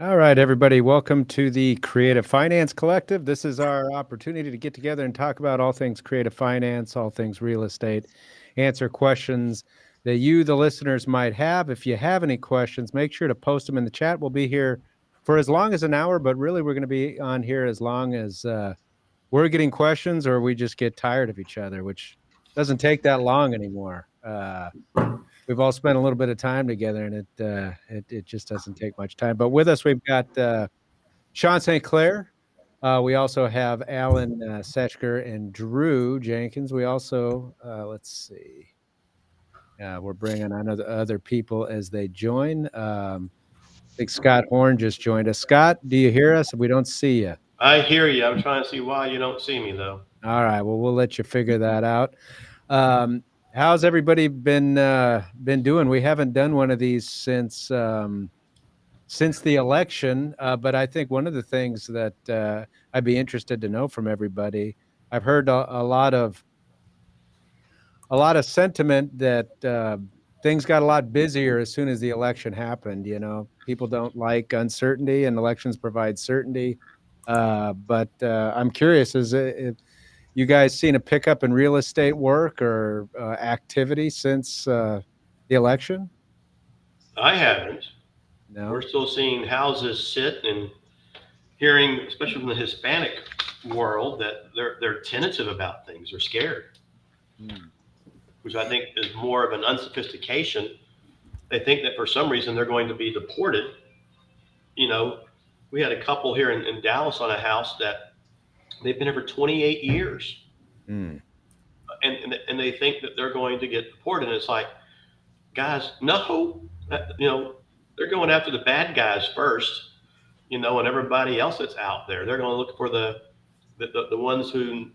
All right, everybody, welcome to the Creative Finance Collective. This is our opportunity to get together and talk about all things creative finance, all things real estate, answer questions that you, the listeners, might have. If you have any questions, make sure to post them in the chat. We'll be here for as long as an hour, but really we're going to be on here as long as we're getting questions or we just get tired of each other, which doesn't take that long anymore. We've all spent a little bit of time together, and it just doesn't take much time. But with us, we've got Sean St. Clair. We also have Alan Setchker and Drew Jenkins. We also, let's see, we're bringing on other people as they join. I think Scott Horne just joined us. Scott, do you hear us? We don't see you. I hear you. I'm trying to see why you don't see me, though. All right. Well, we'll let you figure that out. How's everybody been doing? We haven't done one of these since the election, but I think one of the things that I'd be interested to know from everybody, I've heard a lot of sentiment that things got a lot busier as soon as the election happened. You know, people don't like uncertainty, and elections provide certainty. But I'm curious, if you guys seen a pickup in real estate work or activity since the election? I haven't. No. We're still seeing houses sit and hearing, especially from the Hispanic world, that they're tentative about things. They're scared, which I think is more of an unsophistication. They think that for some reason they're going to be deported. You know, we had a couple here in Dallas on a house that they've been here for 28 years. And they think that they're going to get deported. And it's like, guys, no, they're going after the bad guys first, and everybody else that's out there. They're going to look for the ones who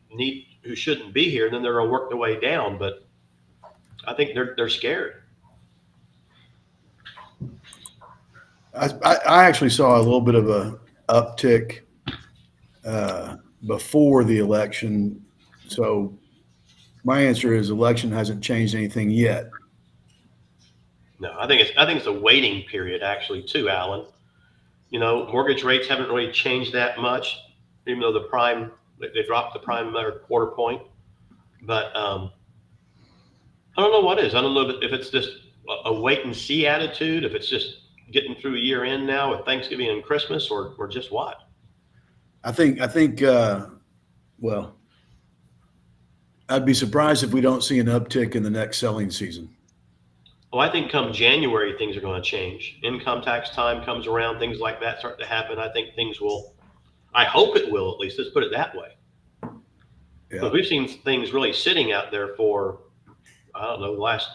shouldn't be here, and then they're going to work their way down. But I think they're scared. I actually saw a little bit of a uptick before the election. So my answer is election hasn't changed anything yet. No, I think it's a waiting period actually too, Alan. Mortgage rates haven't really changed that much, even though they dropped the prime quarter point. But I don't know what is. I don't know if it's just a wait and see attitude, if it's just getting through year end now with Thanksgiving and Christmas, or just what. I think. Well, I'd be surprised if we don't see an uptick in the next selling season. Well, I think come January, things are going to change. Income tax time comes around, things like that start to happen. I think things will, I hope it will at least, let's put it that way. Yeah. But we've seen things really sitting out there for, I don't know, the last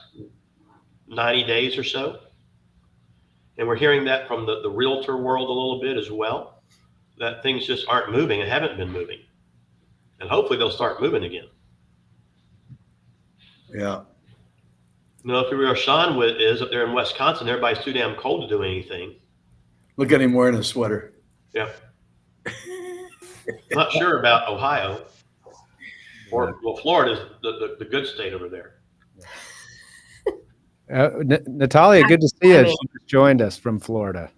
90 days or so. And we're hearing that from the realtor world a little bit as well, that things just aren't moving and haven't been moving. And hopefully they'll start moving again. Yeah. If you're where Sean is up there in Wisconsin, everybody's too damn cold to do anything. Look at him wearing a sweater. Yeah. Not sure about Ohio. Florida's the good state over there. Natalia, good to see you. She just joined us from Florida.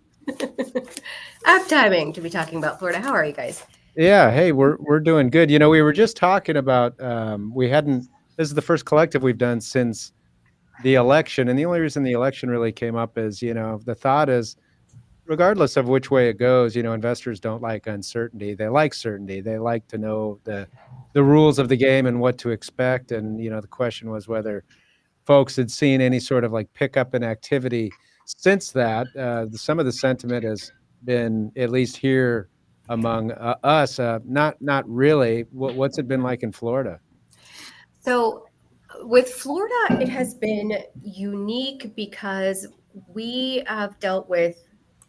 I have timing to be talking about Florida. How are you guys? Yeah, hey, we're doing good. We were just talking about this is the first collective we've done since the election, and the only reason the election really came up is the thought is, regardless of which way it goes, investors don't like uncertainty. They like certainty. They like to know the rules of the game and what to expect. And the question was whether folks had seen any sort of like pickup in activity since that. Some of the sentiment has been, at least here among us, not really. What's it been like in Florida? So with Florida, it has been unique because we have dealt with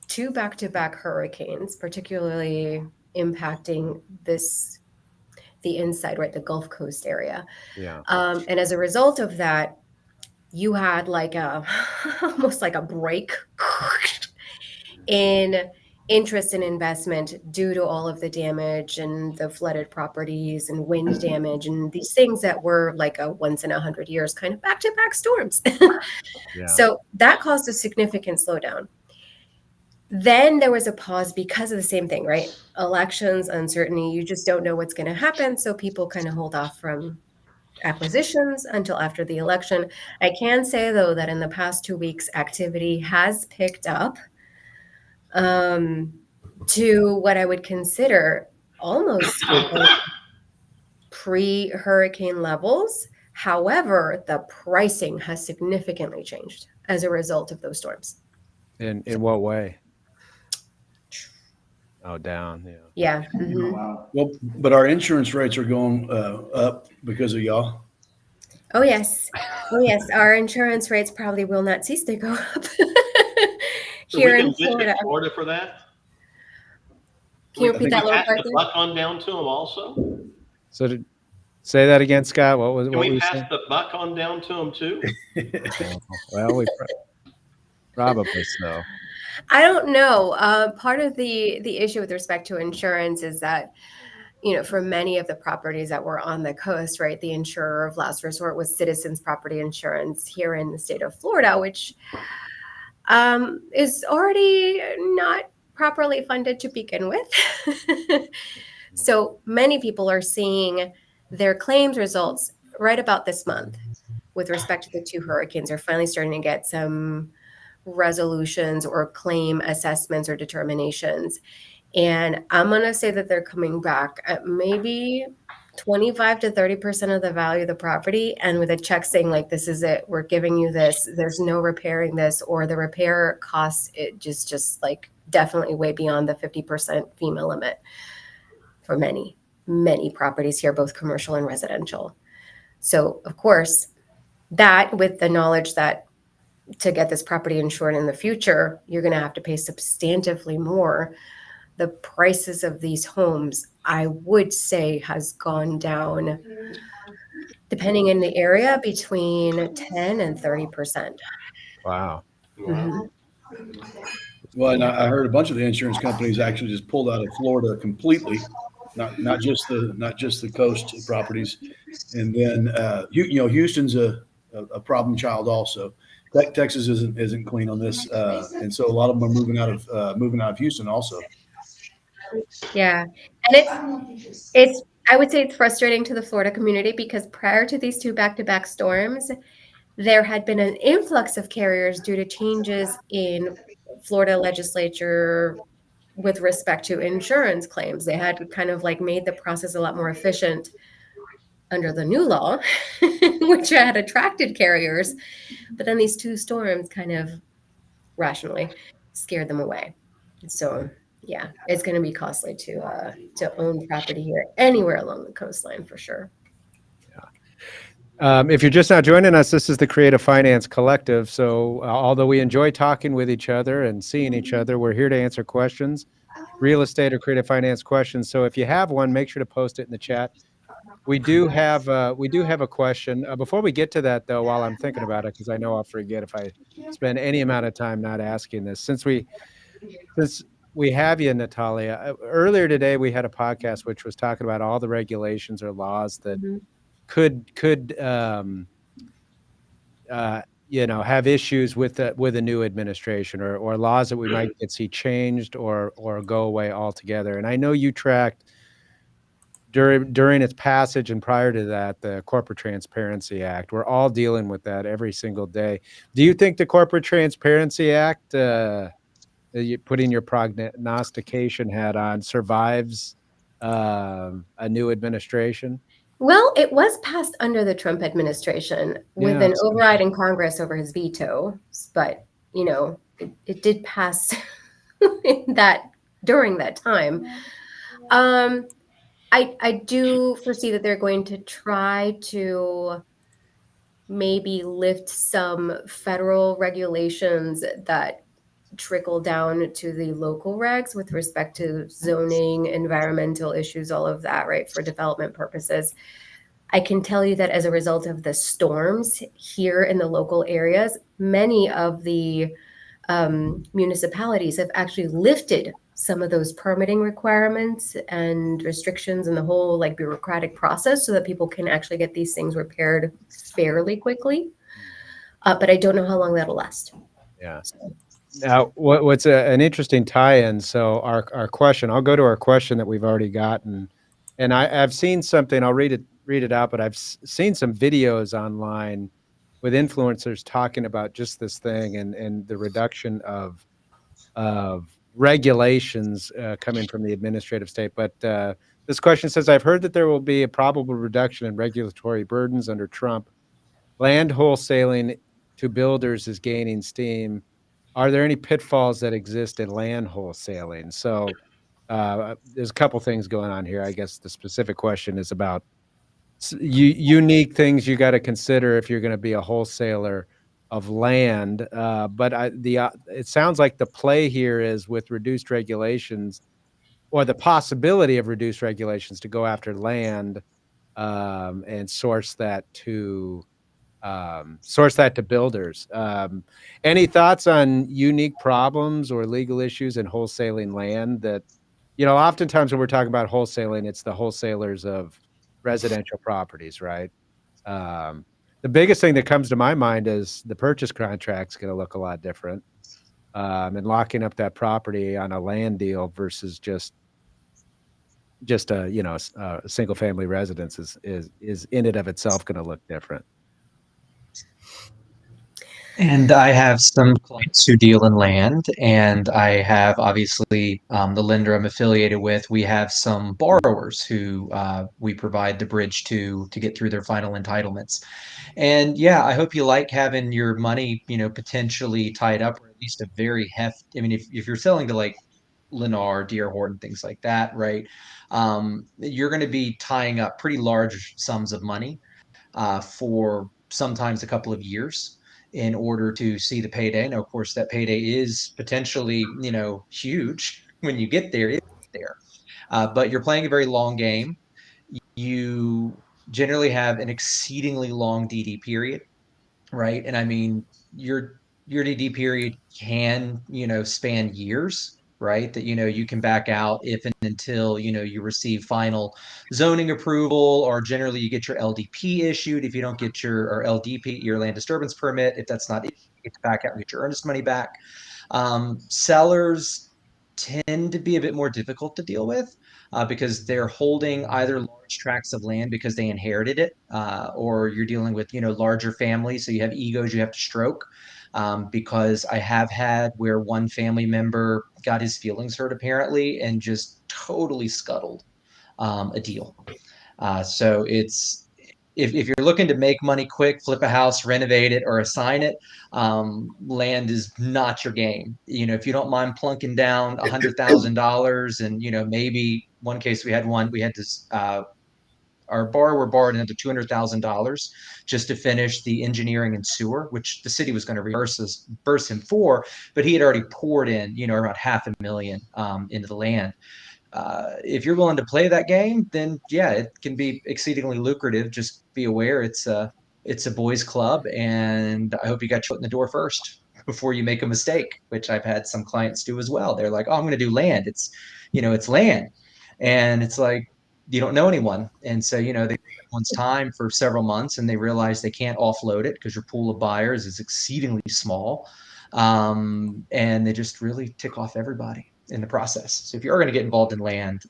2 back-to-back hurricanes, particularly impacting the inside, right, the Gulf Coast area. Yeah. And as a result of that, you had like almost like a break in interest in investment due to all of the damage and the flooded properties and wind damage and these things that were like a once in 100 years kind of back-to-back storms. Yeah. So that caused a significant slowdown. Then there was a pause because of the same thing, right? Elections, uncertainty, you just don't know what's going to happen. So people kind of hold off from acquisitions until after the election. I can say, though, that in the past 2 weeks, activity has picked up to what I would consider almost pre-hurricane levels. However, the pricing has significantly changed as a result of those storms. In what way? Oh, down. Yeah. Yeah. Mhm. Well, but our insurance rates are going up because of y'all. Oh, yes. Oh, yes. Our insurance rates probably will not cease to go up So here we in can visit Florida. Florida for that? Can you I repeat think that, Can we Lord pass the Arthur? buck on down to them also? So to say that again, Scott, what Can were we you pass saying? the buck on down to them too? Well, we probably so. I don't know. Part of the issue with respect to insurance is that, for many of the properties that were on the coast, right, the insurer of last resort was Citizens Property Insurance here in the state of Florida, which is already not properly funded to begin with. So many people are seeing their claims results right about this month with respect to the two hurricanes. Are finally starting to get some resolutions or claim assessments or determinations. And I'm going to say that they're coming back at maybe 25 to 30% of the value of the property. And with a check saying, like, this is it, we're giving you this, there's no repairing this, or the repair costs, it just like definitely way beyond the 50% FEMA limit for many, many properties here, both commercial and residential. So, of course, that with the knowledge that to get this property insured in the future, you're going to have to pay substantively more. The prices of these homes, I would say, has gone down, depending in the area, between 10 and 30%. Wow. Mhm. Well, and I heard a bunch of the insurance companies actually just pulled out of Florida completely, not just the coast properties. And then Houston's a problem child also. Texas isn't clean on this, and so a lot of them are moving out of Houston also. Yeah, and it's I would say it's frustrating to the Florida community because prior to these two back-to-back storms, there had been an influx of carriers due to changes in Florida legislature with respect to insurance claims. They had kind of like made the process a lot more efficient under the new law, which had attracted carriers. But then these two storms kind of rationally scared them away. So yeah, it's going to be costly to own property here anywhere along the coastline for sure. If you're just now joining us, this is the Creative Finance Collective. So although we enjoy talking with each other and seeing each other, we're here to answer questions, real estate or creative finance questions. So if you have one, make sure to post it in the chat. We do have a question. Before we get to that, though, while I'm thinking about it, because I know I'll forget if I spend any amount of time not asking this. Since we have you, Natalia, earlier today we had a podcast which was talking about all the regulations or laws that could have issues with a new administration or laws that we might see changed or go away altogether. And I know you tracked during its passage and prior to that, the Corporate Transparency Act. We're all dealing with that every single day. Do you think the Corporate Transparency Act, putting your prognostication hat on, survives a new administration? Well, it was passed under the Trump administration with an override in Congress over his veto, but it did pass during that time. I do foresee that they're going to try to maybe lift some federal regulations that trickle down to the local regs with respect to zoning, environmental issues, all of that, right, for development purposes. I can tell you that as a result of the storms here in the local areas, many of the municipalities have actually lifted some of those permitting requirements and restrictions and the whole like bureaucratic process so that people can actually get these things repaired fairly quickly. But I don't know how long that'll last. Yeah. Now, what's an interesting tie-in? So our question, I'll go to our question that we've already gotten, and I've seen something. I'll read it out, but I've seen some videos online with influencers talking about just this thing and the reduction of regulations coming from the administrative state. But this question says, I've heard that there will be a probable reduction in regulatory burdens under Trump. Land wholesaling to builders is gaining steam. Are there any pitfalls that exist in land wholesaling? So there's a couple things going on here. I guess the specific question is about unique things you got to consider if you're going to be a wholesaler of land. But it sounds like the play here is with reduced regulations or the possibility of reduced regulations to go after land and source that to builders. Any thoughts on unique problems or legal issues in wholesaling land that, oftentimes when we're talking about wholesaling, it's the wholesalers of residential properties, right? The biggest thing that comes to my mind is the purchase contract's going to look a lot different. And locking up that property on a land deal versus just a single family residence is in and of itself going to look different. And I have some clients who deal in land, and I have obviously the lender I'm affiliated with. We have some borrowers who we provide the bridge to get through their final entitlements. And yeah, I hope you like having your money, potentially tied up, or at least a very hefty. I mean, if you're selling to like Lennar, D.R. Horton, things like that, right? You're going to be tying up pretty large sums of money for sometimes a couple of years in order to see the payday. Now, of course, that payday is potentially, huge when you get there. It's there, but you're playing a very long game. You generally have an exceedingly long DD period, right? And I mean, your DD period can, span years, right? That, you can back out if and until, you receive final zoning approval, or generally you get your LDP issued. If you don't get or LDP, your land disturbance permit, if that's not issued, you get to back out and get your earnest money back. Sellers tend to be a bit more difficult to deal with because they're holding either large tracts of land because they inherited it, or you're dealing with, larger families. So you have egos you have to stroke. Because I have had where one family member got his feelings hurt apparently and just totally scuttled a deal. So it's, if you're looking to make money quick, flip a house, renovate it, or assign it, land is not your game. If you don't mind plunking down $100,000, and maybe one case we had this. Our borrower borrowed another $200,000 just to finish the engineering and sewer, which the city was going to reimburse him for, but he had already poured in, around $500,000 into the land. If you're willing to play that game, then yeah, it can be exceedingly lucrative. Just be aware it's a boys' club, and I hope you got your foot in the door first before you make a mistake, which I've had some clients do as well. They're like, "Oh, I'm going to do land. It's land," and it's like, you don't know anyone. And so, they take one's time for several months, and they realize they can't offload it because your pool of buyers is exceedingly small. And they just really tick off everybody in the process. So if you're going to get involved in land,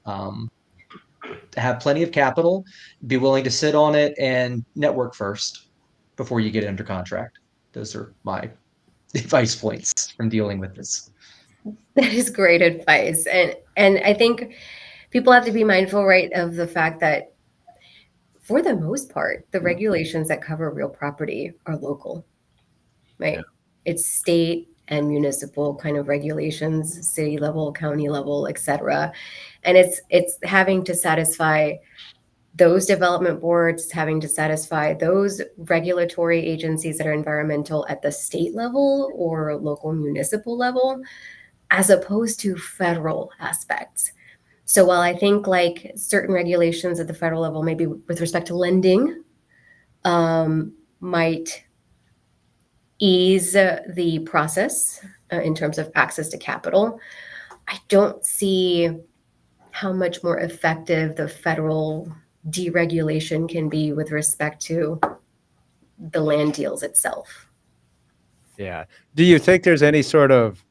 have plenty of capital, be willing to sit on it, and network first before you get it under contract. Those are my advice points from dealing with this. That is great advice. And I think people have to be mindful, right, of the fact that for the most part, the regulations that cover real property are local, right? Yeah. It's state and municipal kind of regulations, city level, county level, et cetera. And it's having to satisfy those development boards, having to satisfy those regulatory agencies that are environmental at the state level or local municipal level, as opposed to federal aspects. So while I think like certain regulations at the federal level, maybe with respect to lending, might ease the process in terms of access to capital, I don't see how much more effective the federal deregulation can be with respect to the land deals itself. Yeah. Do you think there's any sort of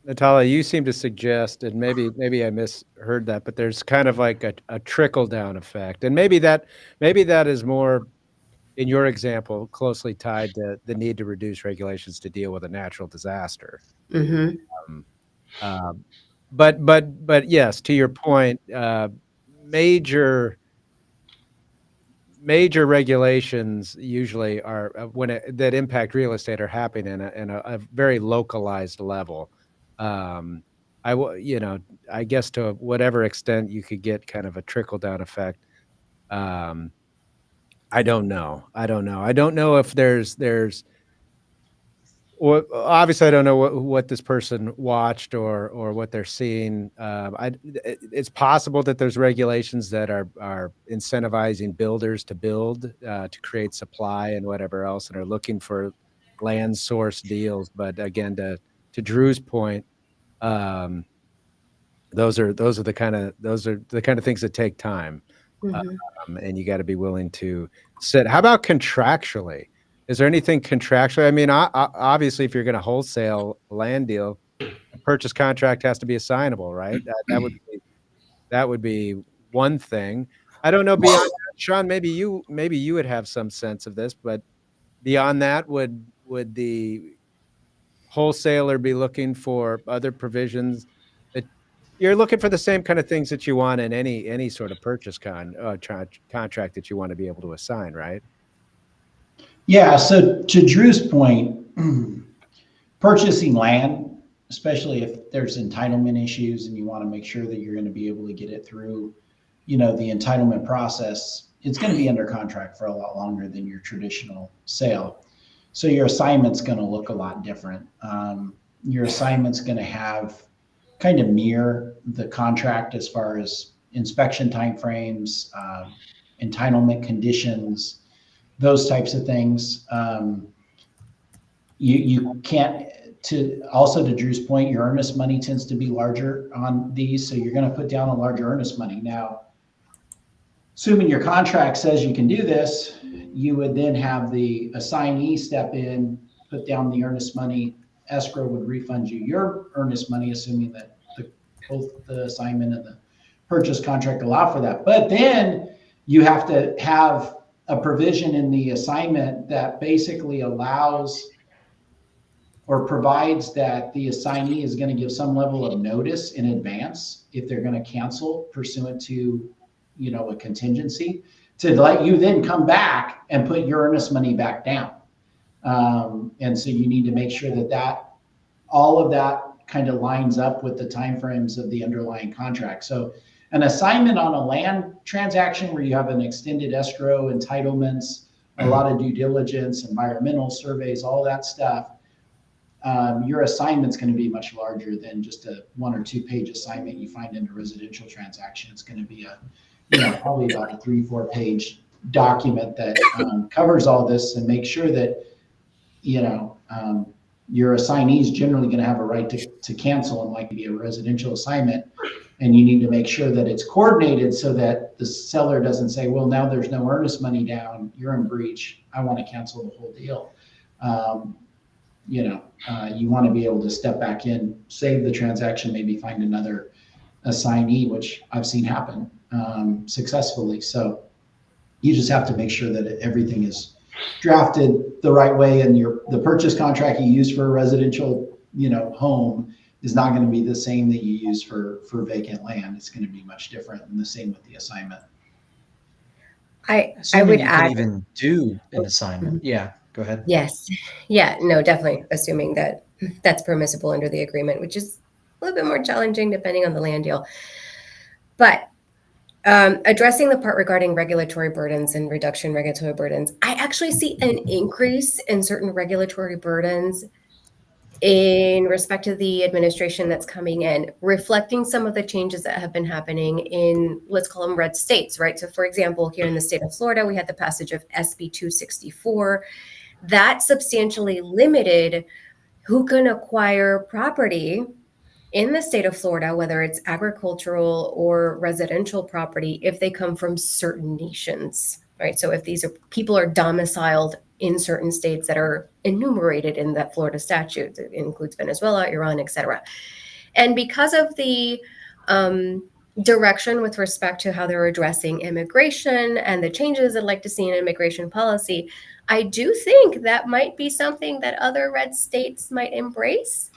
Natalia, you seem to suggest, and maybe I misheard that, but there's kind of like a trickle down effect, and maybe that is more, in your example, closely tied to the need to reduce regulations to deal with a natural disaster. Mm-hmm. Um, um, but yes, to your point, major regulations usually are that impact real estate are happening in a very localized level. You know, I guess to whatever extent you could get kind of a trickle down effect. Um, I don't know. I don't know if there's well, obviously, I don't know what this person watched or what they're seeing. It's possible that there's regulations that are incentivizing builders to build to create supply and whatever else, and are looking for land source deals. But again, to Drew's point, um, those are the kind of things that take time, Mm-hmm. and you got to be willing to sit. How about contractually? Is there anything contractually? I mean, obviously, if you're going to wholesale a land deal, a purchase contract has to be assignable, right? That would be one thing. I don't know beyond that, Sean. Maybe you would have some sense of this, but beyond that, would the wholesaler be looking for other provisions that you're looking for the same kind of things that you want in any sort of purchase contract that you want to be able to assign, right? Yeah, so to Drew's point, purchasing land, especially if there's entitlement issues and you want to make sure that you're going to be able to get it through, the entitlement process, it's going to be under contract for a lot longer than your traditional sale. So your assignment's going to look a lot different. Your assignment's going to have kind of mirror the contract as far as inspection timeframes, entitlement conditions, those types of things. You can't, to Drew's point, your earnest money tends to be larger on these, so you're going to put down a larger earnest money. Now, assuming your contract says you can do this, you would then have the assignee step in, put down the earnest money. Escrow would refund you your earnest money, assuming that both the assignment and the purchase contract allow for that. But then you have to have a provision in the assignment that basically allows or provides that the assignee is going to give some level of notice in advance if they're going to cancel pursuant to, a contingency, to let you then come back and put your earnest money back down. And so you need to make sure that all of that kind of lines up with the timeframes of the underlying contract. So an assignment on a land transaction where you have an extended escrow, entitlements, a lot of due diligence, environmental surveys, all that stuff, your assignment's going to be much larger than just a 1 or 2 page assignment you find in a residential transaction. It's going to be probably about a 3-4 page document that covers all this and makes sure that, your assignee is generally going to have a right to cancel and likely be a residential assignment. And you need to make sure that it's coordinated so that the seller doesn't say, well, now there's no earnest money down, you're in breach, I want to cancel the whole deal. You want to be able to step back in, save the transaction, maybe find another assignee, which I've seen happen successfully. So you just have to make sure that everything is drafted the right way, and the purchase contract you use for a residential, home is not going to be the same that you use for vacant land. It's going to be much different, and the same with the assignment. I Assuming would you add, can even do an assignment. Yeah, go ahead. yes. Yeah, no, definitely assuming that that's permissible under the agreement, which is a little bit more challenging depending on the land deal. But addressing the part regarding regulatory burdens and reduction regulatory burdens, I actually see an increase in certain regulatory burdens in respect to the administration that's coming in, reflecting some of the changes that have been happening in, let's call them red states, right? So for example, here in the state of Florida, we had the passage of SB 264 that substantially limited who can acquire property in the state of Florida, whether it's agricultural or residential property, if they come from certain nations, right? So if these people are domiciled in certain states that are enumerated in that Florida statute. It includes Venezuela, Iran, etc. And because of the direction with respect to how they're addressing immigration and the changes I'd like to see in immigration policy, I do think that might be something that other red states might embrace,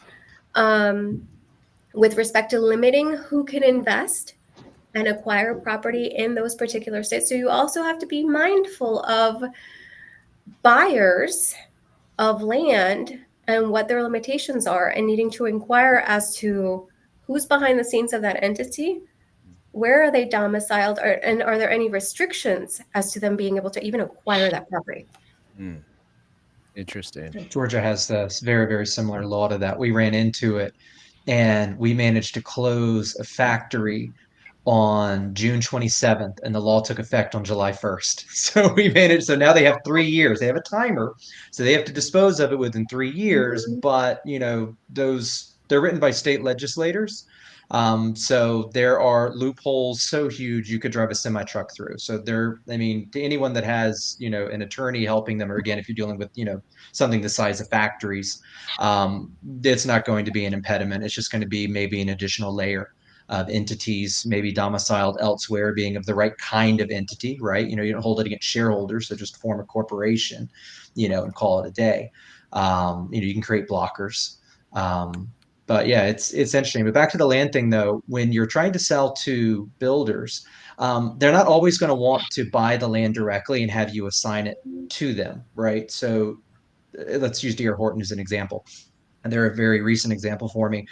with respect to limiting who can invest and acquire property in those particular states. So you also have to be mindful of buyers of land and what their limitations are, and needing to inquire as to who's behind the scenes of that entity, where are they domiciled, and are there any restrictions as to them being able to even acquire that property? Interesting. Georgia has this very, very similar law to that. We ran into it, and we managed to close a factory on June 27th, and the law took effect on July 1st. So we managed, so now they have 3 years. They have a timer, so they have to dispose of it within 3 years. But they're written by state legislators. So there are loopholes so huge you could drive a semi truck through. So to anyone that has, an attorney helping them, or again, if you're dealing with, something the size of factories, it's not going to be an impediment. It's just going to be maybe an additional layer of entities, maybe domiciled elsewhere, being of the right kind of entity, right? You don't hold it against shareholders, so just form a corporation, and call it a day. You can create blockers. But yeah, it's interesting. But back to the land thing, though, when you're trying to sell to builders, they're not always going to want to buy the land directly and have you assign it to them, right? So let's use D.R. Horton as an example. And they're a very recent example for me.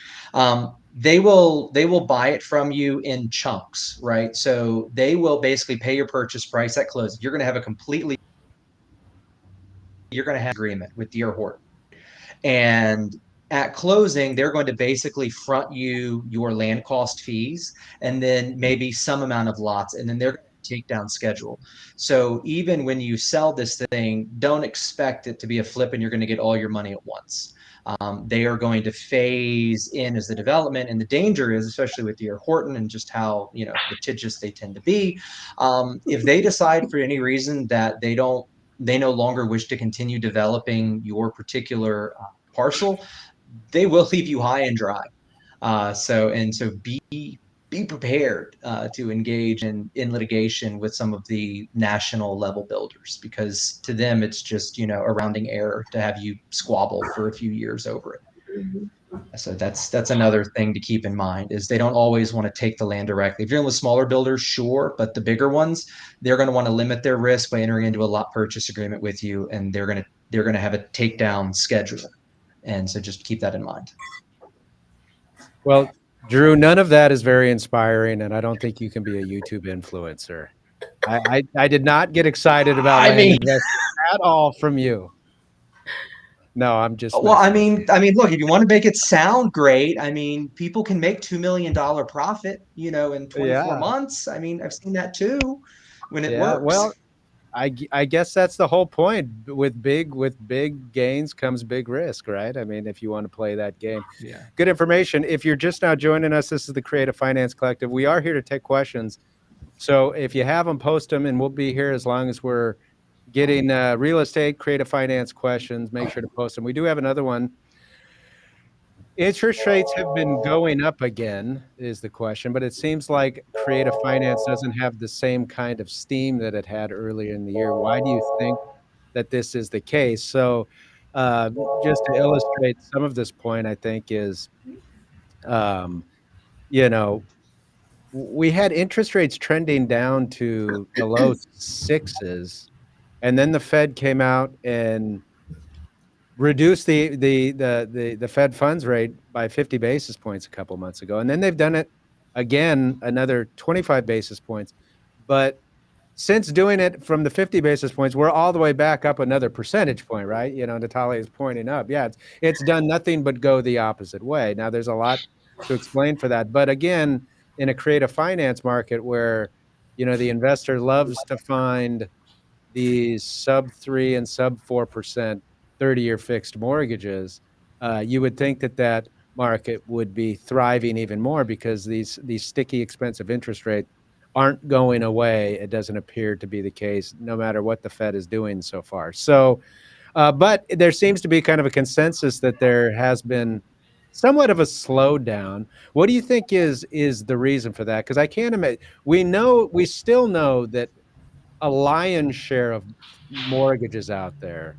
They will buy it from you in chunks, right? So they will basically pay your purchase price at closing. You're going to have agreement with D.R. Horton. And at closing, they're going to basically front you your land cost fees and then maybe some amount of lots, and then they're going to take down schedule. So even when you sell this thing, don't expect it to be a flip and you're going to get all your money at once. They are going to phase in as the development, and the danger is, especially with D.R. Horton and just how litigious they tend to be, if they decide for any reason that they no longer wish to continue developing your particular parcel, they will leave you high and dry. So be prepared to engage in litigation with some of the national level builders, because to them it's just a rounding error to have you squabble for a few years over it. So that's another thing to keep in mind, is they don't always want to take the land directly. If you're dealing with smaller builders, sure, but the bigger ones, they're going to want to limit their risk by entering into a lot purchase agreement with you, and they're going to have a takedown schedule. And so just keep that in mind. Well, Drew, none of that is very inspiring, and I don't think you can be a YouTube influencer. I did not get excited about land investing at all from you. No, I'm just. Well, I mean, look, if you want to make it sound great, people can make $2 million profit, in 24 months. I've seen that too when it works. Well, I guess that's the whole point. With big gains comes big risk, right? If you want to play that game. Yeah. Good information. If you're just now joining us, this is the Creative Finance Collective. We are here to take questions. So if you have them, post them, and we'll be here as long as we're getting real estate, creative finance questions. Make sure to post them. We do have another one. Interest rates have been going up again, is the question, but it seems like creative finance doesn't have the same kind of steam that it had earlier in the year. Why do you think that this is the case? So just to illustrate some of this point, I think is, we had interest rates trending down to the low sixes, and then the Fed came out and reduced the Fed funds rate by 50 basis points a couple months ago. And then they've done it again, another 25 basis points. But since doing it from the 50 basis points, we're all the way back up another percentage point, right? Natalia is pointing up. Yeah, it's done nothing but go the opposite way. Now, there's a lot to explain for that. But again, in a creative finance market where, the investor loves to find these sub 3 and sub 4% 30-year fixed mortgages, you would think that market would be thriving even more, because these sticky, expensive interest rates aren't going away. It doesn't appear to be the case, no matter what the Fed is doing so far. So, but there seems to be kind of a consensus that there has been somewhat of a slowdown. What do you think is the reason for that? Because I can't imagine. We still know that a lion's share of mortgages out there.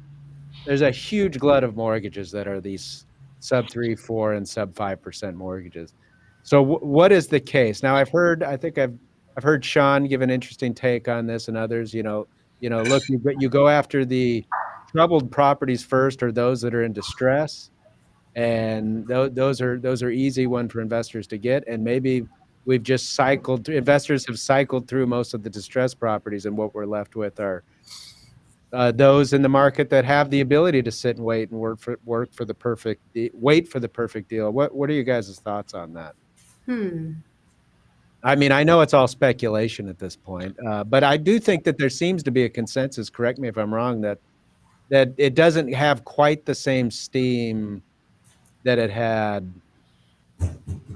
There's a huge glut of mortgages that are these sub 3, 4, and sub 5% mortgages. So what is the case now? I've heard Sean give an interesting take on this, and others. Look, you go after the troubled properties first, or those that are in distress, and those are easy one for investors to get. And maybe investors have cycled through most of the distressed properties, and what we're left with are those in the market that have the ability to sit and wait and wait for the perfect deal. What are you guys' thoughts on that? I mean, I know it's all speculation at this point, but I do think that there seems to be a consensus, correct me if I'm wrong, that it doesn't have quite the same steam that it had,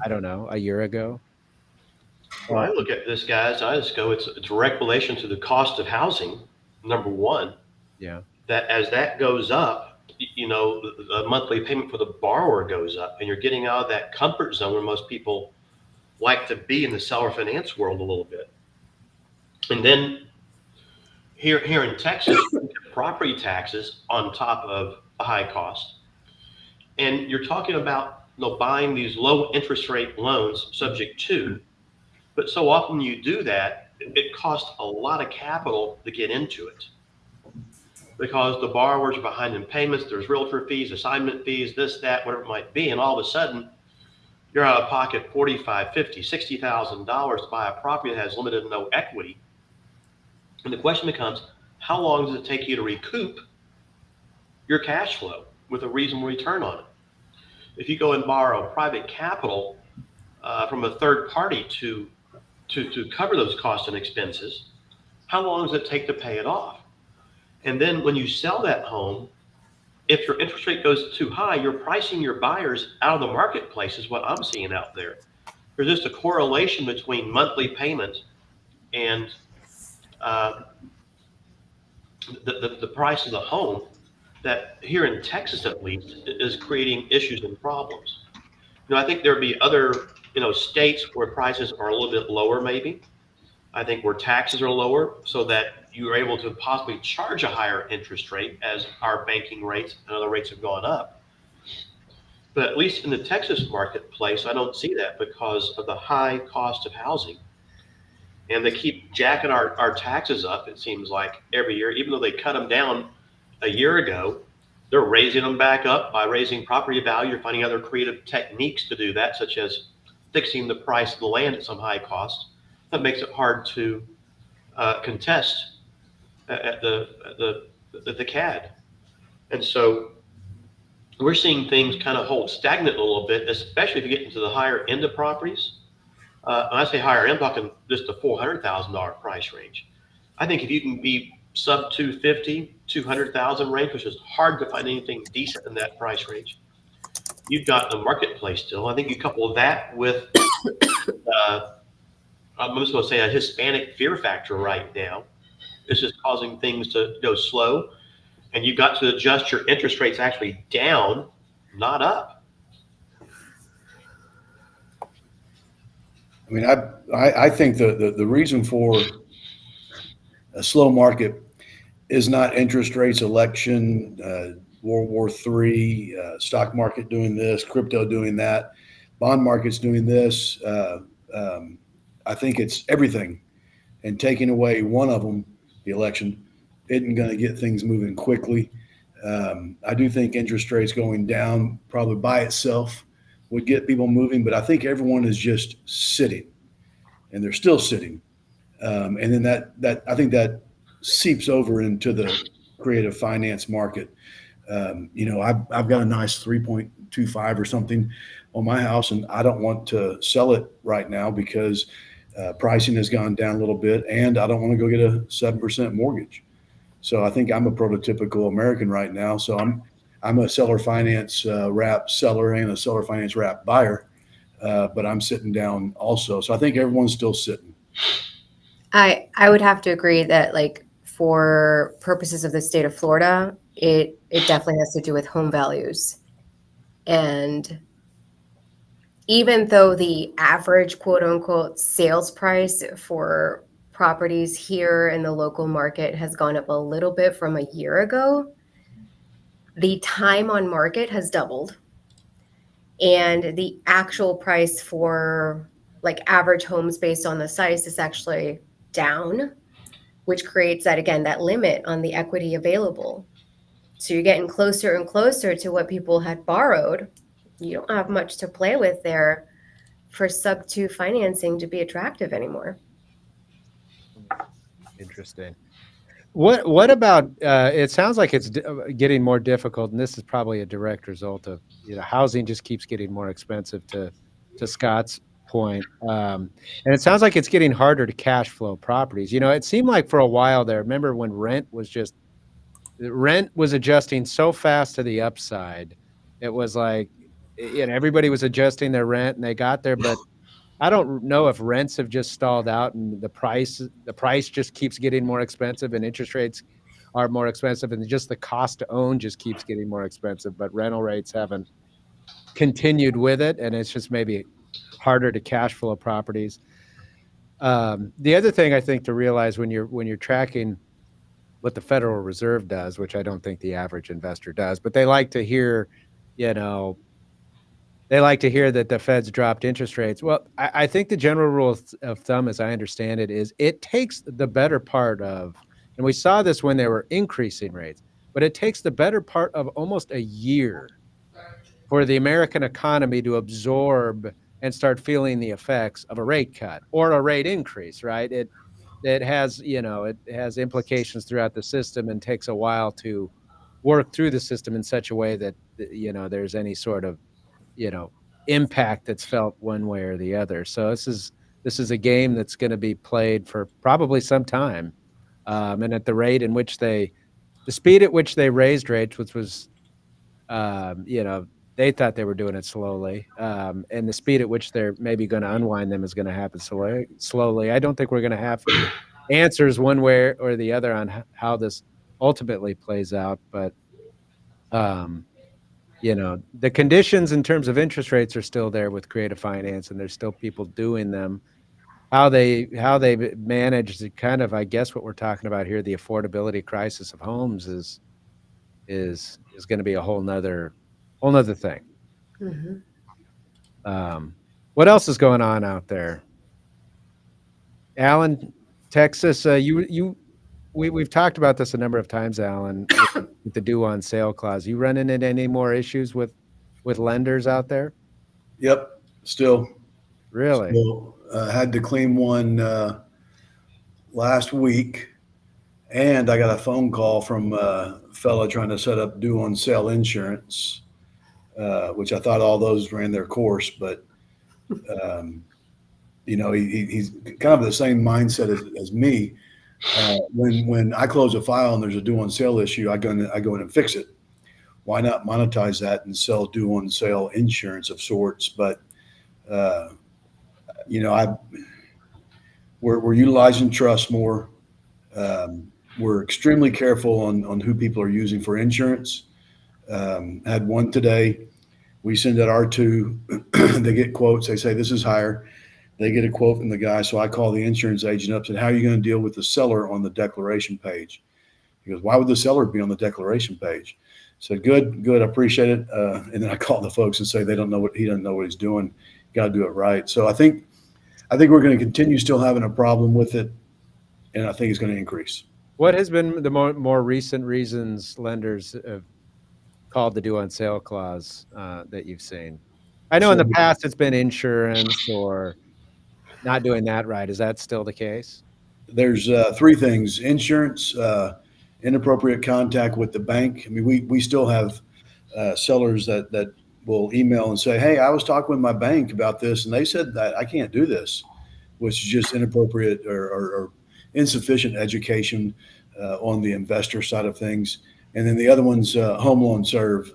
I don't know, a year ago. Well, I look at this, guys, I just go, it's a direct relation to the cost of housing, number one. Yeah. That as that goes up, the monthly payment for the borrower goes up, and you're getting out of that comfort zone where most people like to be in the seller finance world a little bit. And then here in Texas, property taxes on top of a high cost. And you're talking about buying these low interest rate loans subject to, but so often you do that, it costs a lot of capital to get into it because the borrowers are behind in payments. There's realtor fees, assignment fees, this, that, whatever it might be. And all of a sudden you're out of pocket $45,000, $50,000, $60,000 to buy a property that has limited to no equity. And the question becomes, how long does it take you to recoup your cash flow with a reasonable return on it? If you go and borrow private capital from a third party to cover those costs and expenses, how long does it take to pay it off? And then when you sell that home, if your interest rate goes too high, you're pricing your buyers out of the marketplace is what I'm seeing out there. There's just a correlation between monthly payments and the price of the home that here in Texas, at least, is creating issues and problems. I think there'd be other, states where prices are a little bit lower, maybe. I think where taxes are lower so that you're able to possibly charge a higher interest rate as our banking rates and other rates have gone up. But at least in the Texas marketplace, I don't see that because of the high cost of housing. And they keep jacking our taxes up, it seems like, every year, even though they cut them down a year ago. They're raising them back up by raising property value or finding other creative techniques to do that, such as fixing the price of the land at some high cost. That makes it hard to contest at the CAD. And so we're seeing things kind of hold stagnant a little bit, especially if you get into the higher end of properties. When I say higher end, I'm talking just the $400,000 price range. I think if you can be sub 250, 200,000 range, which is hard to find anything decent in that price range, you've got the marketplace still. I think you couple that with, I'm just going to say a Hispanic fear factor right now. It's just causing things to go slow. And you've got to adjust your interest rates actually down, not up. I mean, I think the reason for a slow market is not interest rates, election, World War III, stock market doing this, crypto doing that, bond market's doing this. I think it's everything. And taking away one of them, the election, isn't going to get things moving quickly. I do think interest rates going down probably by itself would get people moving, but I think everyone is just sitting, and they're still sitting. And then that I think that seeps over into the creative finance market. I've got a nice 3.25 or something on my house, and I don't want to sell it right now because pricing has gone down a little bit, and I don't want to go get a 7% mortgage. So I think I'm a prototypical American right now. So I'm a seller finance wrap seller and a seller finance wrap buyer, but I'm sitting down also. So I think everyone's still sitting. I would have to agree that, like, for purposes of the state of Florida, it definitely has to do with home values. And even though the average quote unquote sales price for properties here in the local market has gone up a little bit from a year ago, the time on market has doubled. And the actual price for like average homes based on the size is actually down, which creates that, again, that limit on the equity available. So you're getting closer and closer to what people had borrowed. You don't have much to play with there for subto financing to be attractive anymore. Interesting. What about it sounds like it's getting more difficult, and this is probably a direct result of, housing just keeps getting more expensive, to Scott's point. And it sounds like it's getting harder to cash flow properties. It seemed like for a while there, remember when rent was adjusting so fast to the upside. It was like, everybody was adjusting their rent and they got there, but I don't know if rents have just stalled out and the price just keeps getting more expensive and interest rates are more expensive and just the cost to own just keeps getting more expensive, but rental rates haven't continued with it, and it's just maybe harder to cash flow properties. The other thing I think to realize when you're tracking what the Federal Reserve does, which I don't think the average investor does, but they like to hear, that the Fed's dropped interest rates. Well, I think the general rule of thumb, as I understand it, is it takes the better part of, and we saw this when they were increasing rates, but it takes the better part of almost a year for the American economy to absorb and start feeling the effects of a rate cut or a rate increase, right? It has, it has implications throughout the system and takes a while to work through the system in such a way that, there's any sort of, impact that's felt one way or the other. So this is a game that's going to be played for probably some time. And at the rate in which the speed at which they raised rates, which was, they thought they were doing it slowly. And the speed at which they're maybe going to unwind them is going to happen slowly. I don't think we're going to have answers one way or the other on how this ultimately plays out. But, the conditions in terms of interest rates are still there with creative finance, and there's still people doing them. How they manage the kind of, I guess what we're talking about here, the affordability crisis of homes is going to be a whole nother thing. Mm-hmm. What else is going on out there? Alan, Texas, we've talked about this a number of times, Alan, with the due on sale clause. You running into any more issues with lenders out there? Yep. Still. Really? Still, had to clean one last week, and I got a phone call from a fella trying to set up due on sale insurance, which I thought all those ran their course, but he's kind of the same mindset as me. When I close a file and there's a due on sale issue, I go in and fix it. Why not monetize that and sell due on sale insurance of sorts? But we're utilizing trust more. We're extremely careful on who people are using for insurance. Had one today. We send out R2. They get quotes. They say this is higher. They get a quote from the guy. So I call the insurance agent up and said, how are you going to deal with the seller on the declaration page? He goes, why would the seller be on the declaration page? I said, good. I appreciate it. And then I call the folks and say, he doesn't know what he's doing. Got to do it right. So I think we're going to continue still having a problem with it. And I think it's going to increase. What has been the more recent reasons lenders have called the due on sale clause that you've seen? I know in the past it's been insurance or not doing that right. Is that still the case? There's three things: insurance, inappropriate contact with the bank. I mean, we still have sellers that will email and say, hey, I was talking with my bank about this, and they said that I can't do this, which is just inappropriate or insufficient education on the investor side of things. And then the other one's Home Loan Serve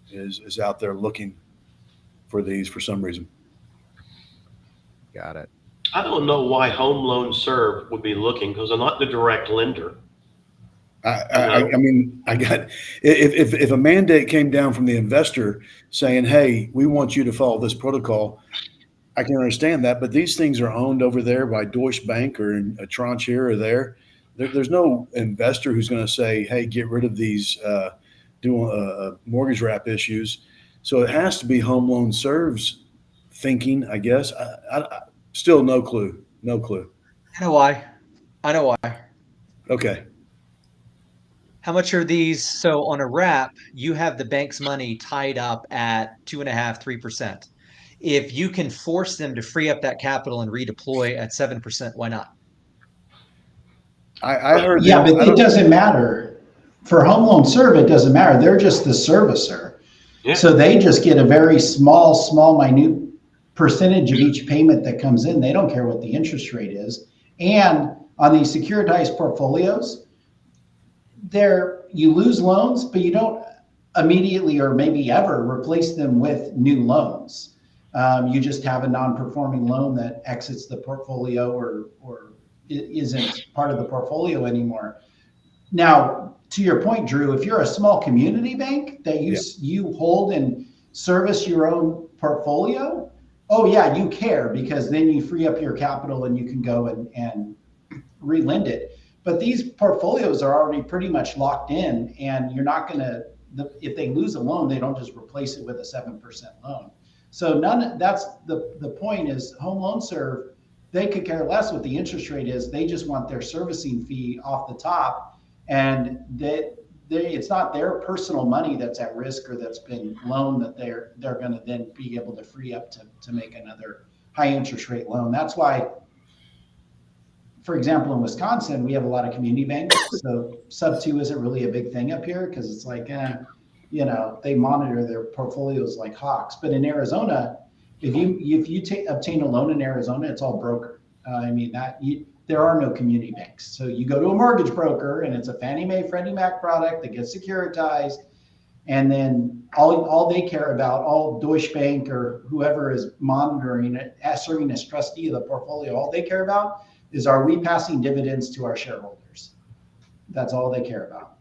is out there looking for these for some reason. Got it. I don't know why Home Loan Serve would be looking, because they're not the direct lender. I mean, I got, if a mandate came down from the investor saying, hey, we want you to follow this protocol, I can understand that, but these things are owned over there by Deutsche Bank or a tranche here or there. There's no investor who's going to say, hey, get rid of these doing mortgage wrap issues. So it has to be Home Loan Serve's thinking, I guess. I still no clue. I know why. Okay. How much are these? So on a wrap, you have the bank's money tied up at 2.5%, 3%. If you can force them to free up that capital and redeploy at 7%, why not? I heard. Yeah, but it doesn't matter. For Home Loan Serve, it doesn't matter. They're just the servicer. Yeah. So they just get a very small, minute percentage of each payment that comes in. They don't care what the interest rate is. And on these securitized portfolios, you lose loans, but you don't immediately or maybe ever replace them with new loans. You just have a non-performing loan that exits the portfolio or isn't part of the portfolio anymore. Now, to your point, Drew, if you're a small community bank that you hold and service your own portfolio, oh yeah, you care, because then you free up your capital and you can go and relend it. But these portfolios are already pretty much locked in, and you're not going to, if they lose a loan, they don't just replace it with a 7% loan. So that's the point is Home Loan Serve, they could care less what the interest rate is. They just want their servicing fee off the top, and it's not their personal money that's at risk or that's been loaned that they're going to then be able to free up to make another high interest rate loan. That's why, for example, in Wisconsin, we have a lot of community banks. So subto isn't really a big thing up here because it's like, they monitor their portfolios like hawks. But in Arizona, if you obtain a loan in Arizona, it's all brokered. There are no community banks. So you go to a mortgage broker, and it's a Fannie Mae, Freddie Mac product that gets securitized. And then all they care about, all Deutsche Bank or whoever is monitoring it, serving as trustee of the portfolio, all they care about is, are we passing dividends to our shareholders? That's all they care about.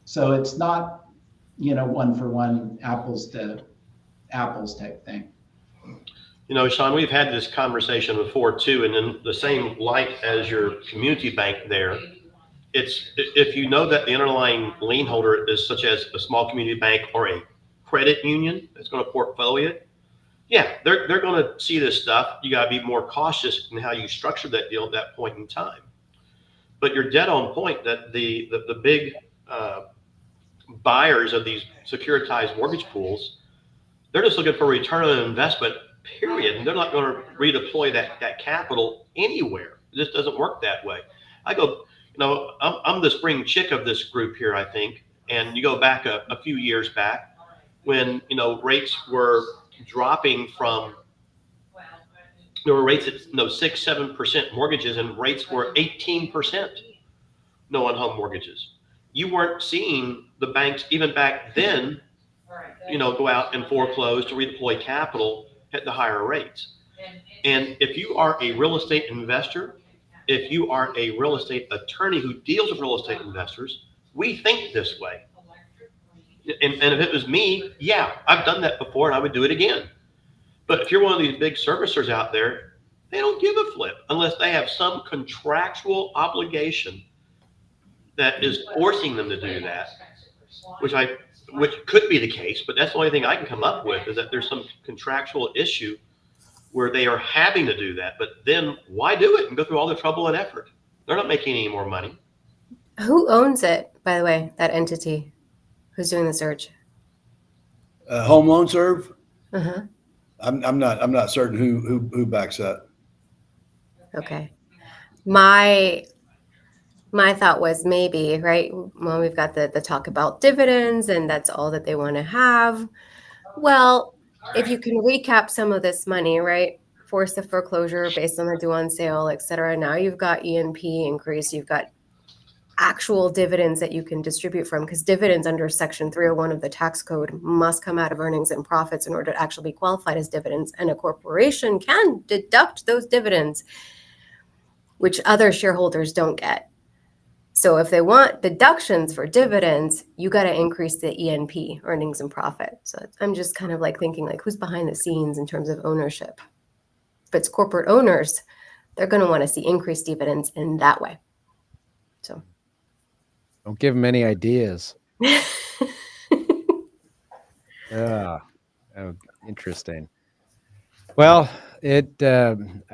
So it's not, one for one, apples to apples type thing. Sean, we've had this conversation before too, and in the same light as your community bank there, it's if you know that the underlying lien holder is such as a small community bank or a credit union that's going to portfolio it, yeah, they're going to see this stuff. You got to be more cautious in how you structure that deal at that point in time. But you're dead on point that the big buyers of these securitized mortgage pools, they're just looking for return on investment, period. And they're not going to redeploy that capital anywhere. It just doesn't work that way. I go, I'm the spring chick of this group here, I think. And you go back a few years back when, rates were dropping from, there were rates at 6-7% mortgages, and rates were 18% on home mortgages. You weren't seeing the banks even back then, go out and foreclose to redeploy capital at the higher rates. And if you are a real estate investor, if you are a real estate attorney who deals with real estate investors, we think this way. And if it was me, yeah, I've done that before and I would do it again. But if you're one of these big servicers out there, they don't give a flip unless they have some contractual obligation that is forcing them to do that, which could be the case, but that's the only thing I can come up with, is that there's some contractual issue where they are having to do that. But then why do it and go through all the trouble and effort? They're not making any more money. Who owns it, by the way, that entity? Who's doing the search? Home Loan Serve. Uh-huh. I'm not certain who backs that. Okay. My thought was maybe, right, well, we've got the talk about dividends and that's all that they want to have. Well, if you can recap some of this money, right, force the foreclosure based on the due on sale, et cetera. Now you've got E&P increase, you've got actual dividends that you can distribute from, because dividends under Section 301 of the tax code must come out of earnings and profits in order to actually be qualified as dividends. And a corporation can deduct those dividends which other shareholders don't get. So if they want deductions for dividends, you got to increase the ENP, earnings and profit. So I'm just kind of like thinking like who's behind the scenes in terms of ownership. If it's corporate owners, they're going to want to see increased dividends in that way. So Don't give them any ideas. Oh, interesting. Well, I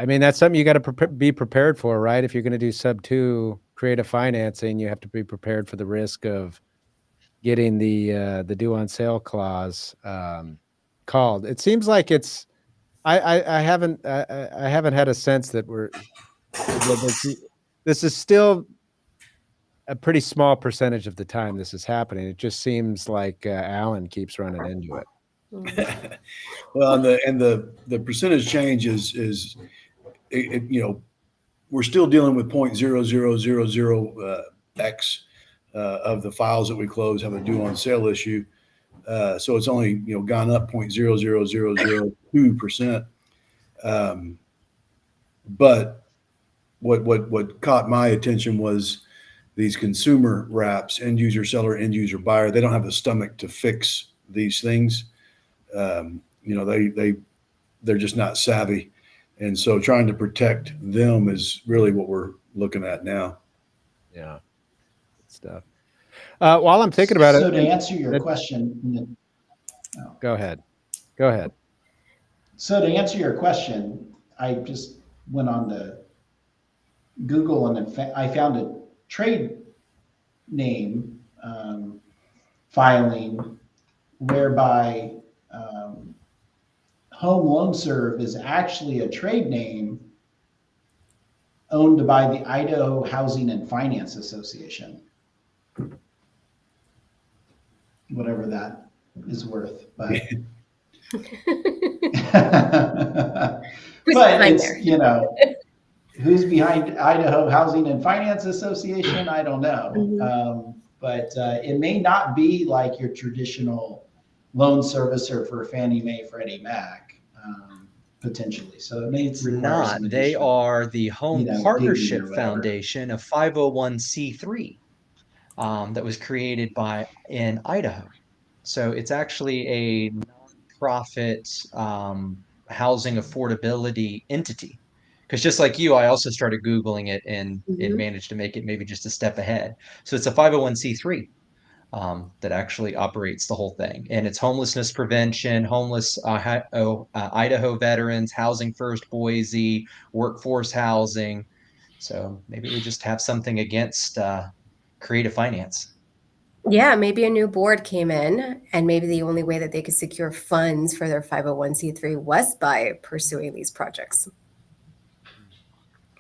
mean, that's something you got to be prepared for, right? If you're going to do sub-2 creative financing, you have to be prepared for the risk of getting the due on sale clause called. It seems like I haven't had a sense that this is still a pretty small percentage of the time this is happening. It just seems like Alan keeps running into it. Well, and the percentage change is we're still dealing with 0.0000 x of the files that we close have a due on sale issue. So it's only gone up 0.00002%. But what caught my attention was these consumer wraps, end user seller, end user buyer. They don't have the stomach to fix these things. They're just not savvy. And so trying to protect them is really what we're looking at now. Yeah. Good stuff. While I'm thinking about So it. to answer your question. Go ahead. So to answer your question, I just went on to Google and I found a trade name filing whereby Home Loan Serve is actually a trade name owned by the Idaho Housing and Finance Association. Whatever that is worth, but it's, who's behind Idaho Housing and Finance Association? I don't know. Mm-hmm. But it may not be like your traditional loan servicer for Fannie Mae, Freddie Mac, potentially. So it may It's not. They are the Home Partnership Foundation, a 501c3 that was created in Idaho. So it's actually a nonprofit housing affordability entity. Because just like you, I also started Googling it and it managed to make it maybe just a step ahead. So it's a 501c3 that actually operates the whole thing. And it's homelessness prevention, homeless Idaho veterans, Housing First Boise, workforce housing. So maybe we just have something against creative finance. Yeah, maybe a new board came in and maybe the only way that they could secure funds for their 501c3 was by pursuing these projects.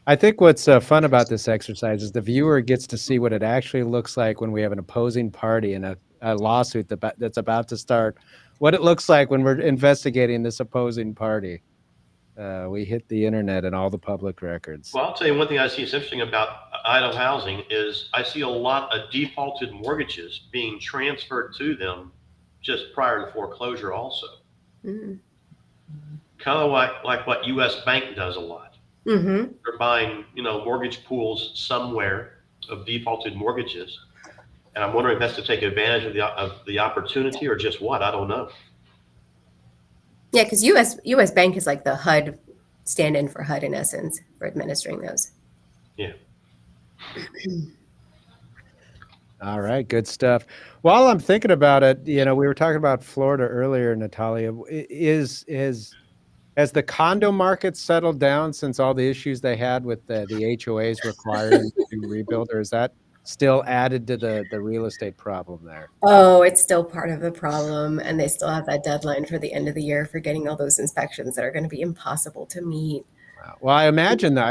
I think what's fun about this exercise is the viewer gets to see what it actually looks like when we have an opposing party in a lawsuit that's about to start, what it looks like when we're investigating this opposing party. We hit the internet and all the public records. Well, I'll tell you one thing I see is interesting about Idaho housing is I see a lot of defaulted mortgages being transferred to them just prior to foreclosure also. Mm-hmm. Kind of like what U.S. Bank does a lot. Mm-hmm. They're buying, mortgage pools somewhere of defaulted mortgages. And I'm wondering if that's to take advantage of the opportunity or just what, I don't know. Yeah, because U.S. Bank is like the HUD stand-in for HUD in essence for administering those. Yeah. All right, good stuff. While I'm thinking about it, we were talking about Florida earlier, Natalia. Has the condo market settled down since all the issues they had with the HOAs requiring to rebuild, or is that still added to the real estate problem there? Oh, it's still part of the problem, and they still have that deadline for the end of the year for getting all those inspections that are going to be impossible to meet. Wow. Well, I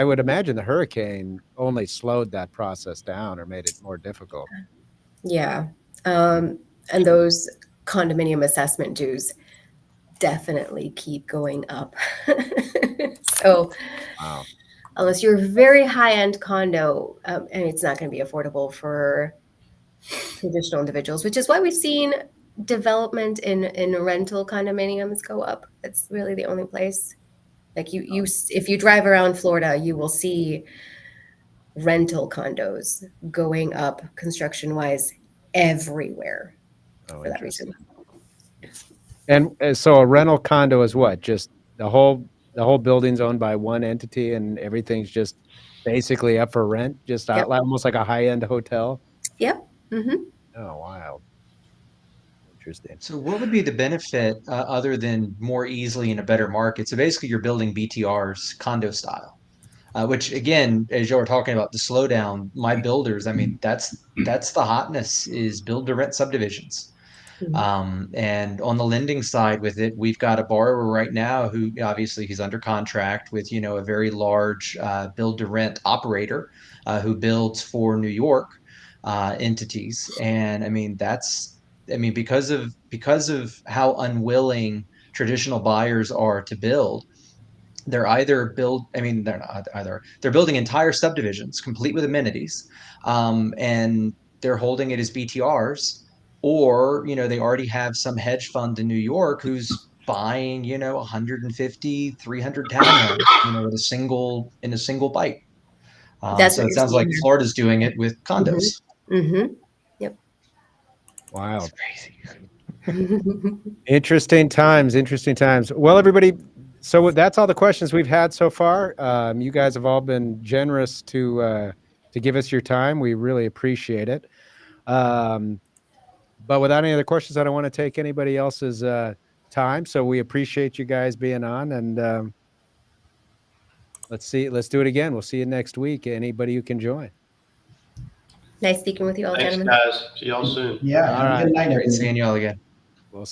would imagine the hurricane only slowed that process down or made it more difficult. Yeah, and those condominium assessment dues definitely keep going up. So wow. Unless you're a very high-end condo, and it's not going to be affordable for traditional individuals, which is why we've seen development in rental condominiums go up. It's really the only place. Like you if you drive around Florida, you will see rental condos going up construction wise everywhere Oh, for that reason. And so a rental condo is what? Just the whole building's owned by one entity and everything's just basically up for rent, just Yep. almost like a high-end hotel. Yep. Mm-hmm. Oh, wow. Interesting. So what would be the benefit other than more easily in a better market? So basically you're building BTRs condo style, which again, as you were talking about the slowdown, my builders, I mean, that's the hotness is build to rent subdivisions. And on the lending side with it, we've got a borrower right now who obviously he's under contract with, a very large build to rent operator who builds for New York entities. And I mean, because of how unwilling traditional buyers are to build, they're building entire subdivisions complete with amenities, and they're holding it as BTRs, or they already have some hedge fund in New York who's buying 150 300 townhomes in a single bite. That's So what it you're sounds seeing like here. Florida's doing it with condos. Mm-hmm. Yep. Wow. Crazy. Interesting times. Well, everybody, so that's all the questions we've had so far. You guys have all been generous to give us your time. We really appreciate it. But without any other questions, I don't want to take anybody else's time. So we appreciate you guys being on, and let's do it again. We'll see you next week. Anybody who can join. Nice speaking with you all, Thanks, gentlemen. guys. See y'all soon. Yeah. All right. Good night, Great everyone. seeing you all again. We'll see.